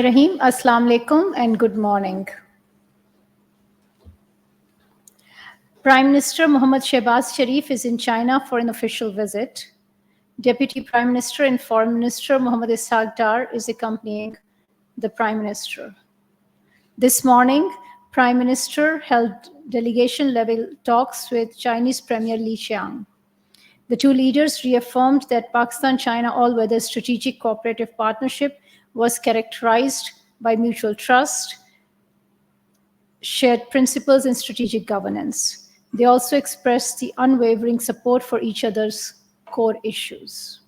Rahim, Assalamu alaikum and good morning. Prime Minister Mohammad Shehbaz Sharif is in China for an official visit. Deputy Prime Minister and Foreign Minister Mohammad Ishaq Dar is accompanying the Prime Minister. This morning, Prime Minister held delegation-level talks with Chinese Premier Li Qiang. The two leaders reaffirmed that Pakistan-China all-weather strategic cooperative partnership was characterized by mutual trust, shared principles, and strategic governance. They also expressed the unwavering support for each other's core issues.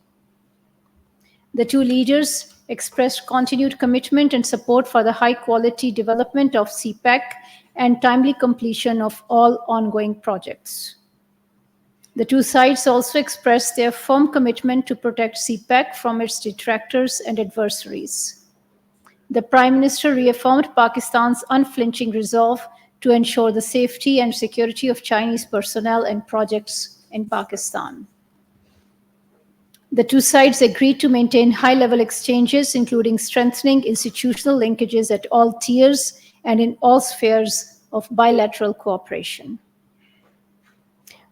The two leaders expressed continued commitment and support for the high-quality development of CPEC and timely completion of all ongoing projects. The two sides also expressed their firm commitment to protect CPEC from its detractors and adversaries. The Prime Minister reaffirmed Pakistan's unflinching resolve to ensure the safety and security of Chinese personnel and projects in Pakistan. The two sides agreed to maintain high-level exchanges, including strengthening institutional linkages at all tiers and in all spheres of bilateral cooperation.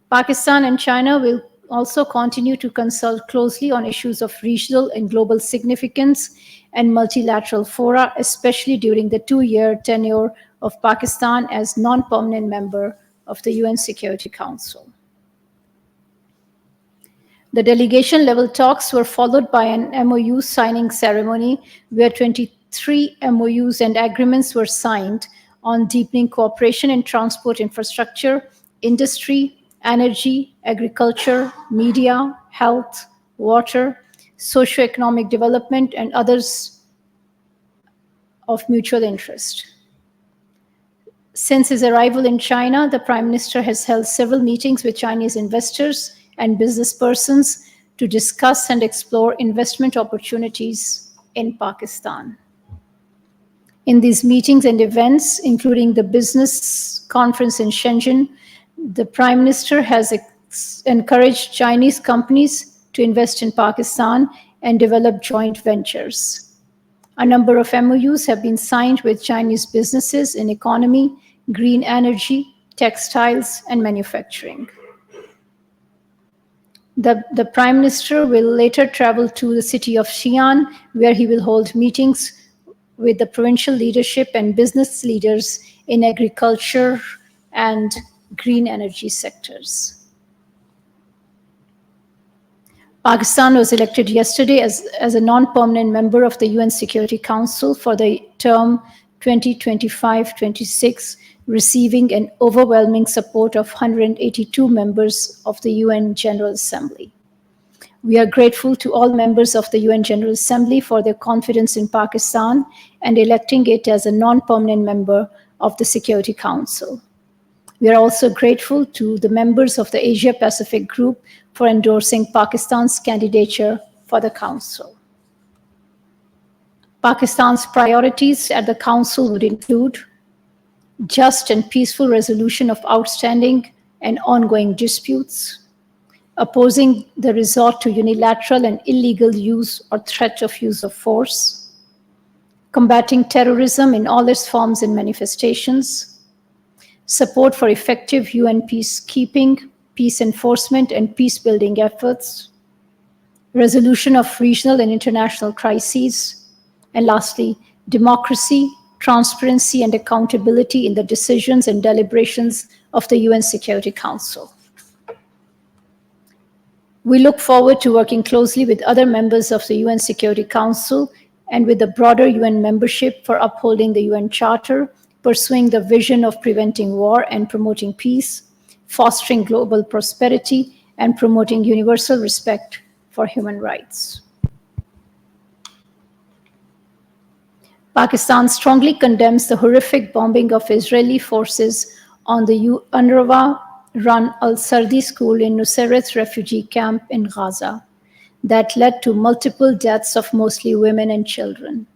Pakistan and China will also continue to consult closely on issues of regional and global significance and multilateral fora, especially during the two-year tenure of Pakistan as non-permanent member of the UN Security Council. The delegation-level talks were followed by an MOU signing ceremony where 23 MOUs and agreements were signed on deepening cooperation in transport infrastructure, industry, energy, agriculture, media, health, water, socio-economic development, and others of mutual interest. Since his arrival in China, the Prime Minister has held several meetings with Chinese investors and business persons to discuss and explore investment opportunities in Pakistan. In these meetings and events, including the business conference in Shenzhen, the Prime Minister has encouraged Chinese companies to invest in Pakistan and develop joint ventures. A number of MOUs have been signed with Chinese businesses in economy, green energy, textiles, and manufacturing. The Prime Minister will later travel to the city of Xi'an, where he will hold meetings with the provincial leadership and business leaders in agriculture and green energy sectors. Pakistan was elected yesterday as a non-permanent member of the UN Security Council for the term 2025-26, receiving an overwhelming support of 182 members of the UN General Assembly. We are grateful to all members of the UN General Assembly for their confidence in Pakistan and electing it as a non-permanent member of the Security Council. We are also grateful to the members of the Asia-Pacific Group for endorsing Pakistan's candidature for the Council. Pakistan's priorities at the Council would include just and peaceful resolution of outstanding and ongoing disputes, opposing the resort to unilateral and illegal use or threat of use of force, combating terrorism in all its forms and manifestations, support for effective UN peacekeeping, peace enforcement, and peace-building efforts, resolution of regional and international crises, and lastly, democracy, transparency, and accountability in the decisions and deliberations of the UN Security Council. We look forward to working closely with other members of the UN Security Council and with the broader UN membership for upholding the UN Charter, pursuing the vision of preventing war and promoting peace, fostering global prosperity, and promoting universal respect for human rights. Pakistan strongly condemns the horrific bombing of Israeli forces on the UNRWA-run Al-Sardi school in Nusayrat's refugee camp in Gaza that led to multiple deaths of mostly women and children.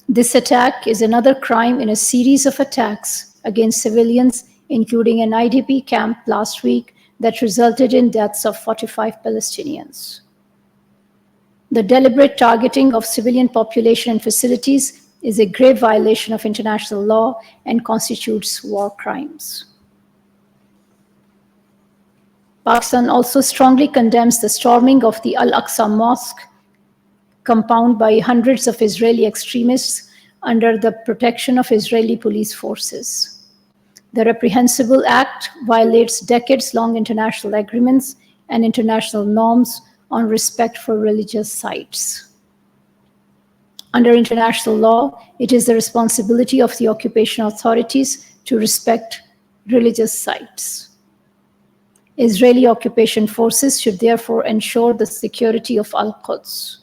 This attack is another crime in a series of attacks against civilians, including an IDP camp last week that resulted in deaths of 45 Palestinians. The deliberate targeting of civilian population and facilities is a grave violation of international law and constitutes war crimes. Pakistan also strongly condemns the storming of the Al-Aqsa Mosque compound by hundreds of Israeli extremists under the protection of Israeli police forces. The reprehensible act violates decades-long international agreements and international norms on respect for religious sites. Under international law, it is the responsibility of the occupation authorities to respect religious sites. Israeli occupation forces should therefore ensure the security of Al-Quds.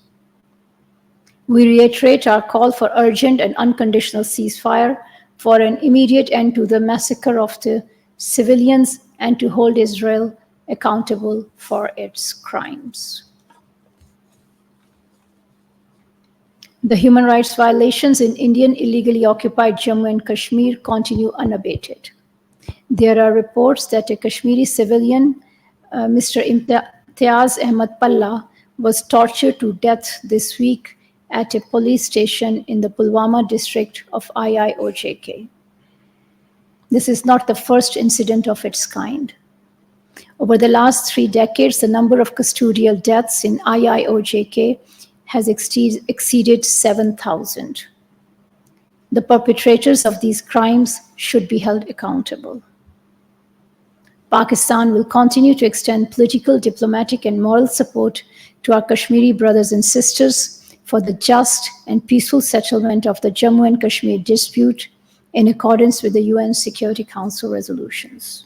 We reiterate our call for urgent and unconditional ceasefire, for an immediate end to the massacre of the civilians, and to hold Israel accountable for its crimes. The human rights violations in Indian illegally occupied Jammu and Kashmir continue unabated. There are reports that a Kashmiri civilian, Mr. Imtiaz Ahmad Palla, was tortured to death this week at a police station in the Pulwama district of IIOJK. This is not the first incident of its kind. Over the last 3 decades, the number of custodial deaths in IIOJK has exceeded 7,000. The perpetrators of these crimes should be held accountable. Pakistan will continue to extend political, diplomatic, and moral support to our Kashmiri brothers and sisters for the just and peaceful settlement of the Jammu and Kashmir dispute in accordance with the UN Security Council resolutions.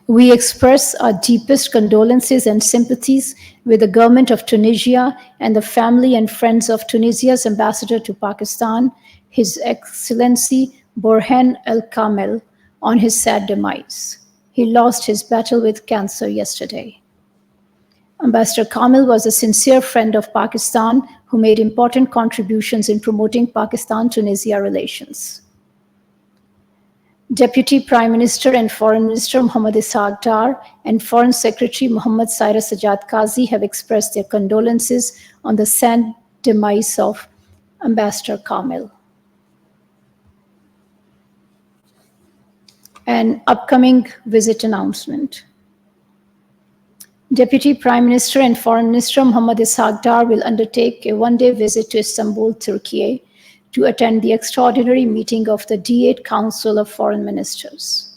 We express our deepest condolences and sympathies with the government of Tunisia and the family and friends of Tunisia's ambassador to Pakistan, His Excellency Borhan El Kamel, on his sad demise. He lost his battle with cancer yesterday. Ambassador Kamel was a sincere friend of Pakistan who made important contributions in promoting Pakistan-Tunisia relations. Deputy Prime Minister and Foreign Minister Muhammad Ishaq Dar and Foreign Secretary Muhammad Cyrus Sajjad Qazi have expressed their condolences on the sad demise of Ambassador Kamel. An upcoming visit announcement. Deputy Prime Minister and Foreign Minister Muhammad Ishaq Dar will undertake a one-day visit to Istanbul, Turkey, to attend the extraordinary meeting of the D8 Council of Foreign Ministers.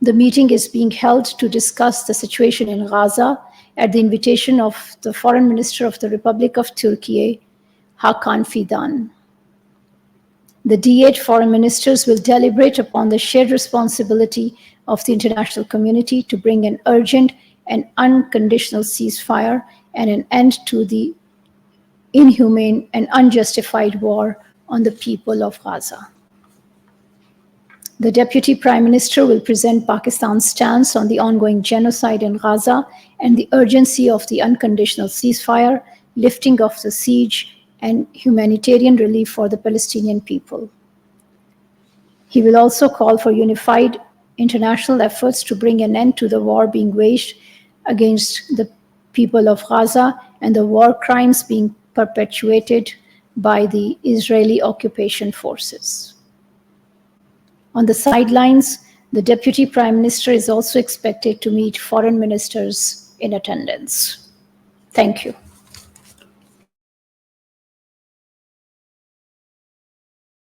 The meeting is being held to discuss the situation in Gaza at the invitation of the Foreign Minister of the Republic of Turkey, Hakan Fidan. The D8 foreign ministers will deliberate upon the shared responsibility of the international community to bring an urgent and unconditional ceasefire and an end to the inhumane and unjustified war on the people of Gaza. The Deputy Prime Minister will present Pakistan's stance on the ongoing genocide in Gaza and the urgency of the unconditional ceasefire, lifting of the siege, and humanitarian relief for the Palestinian people. He will also call for unified international efforts to bring an end to the war being waged against the people of Gaza and the war crimes being perpetuated by the Israeli occupation forces. On the sidelines, the Deputy Prime Minister is also expected to meet foreign ministers in attendance. Thank you.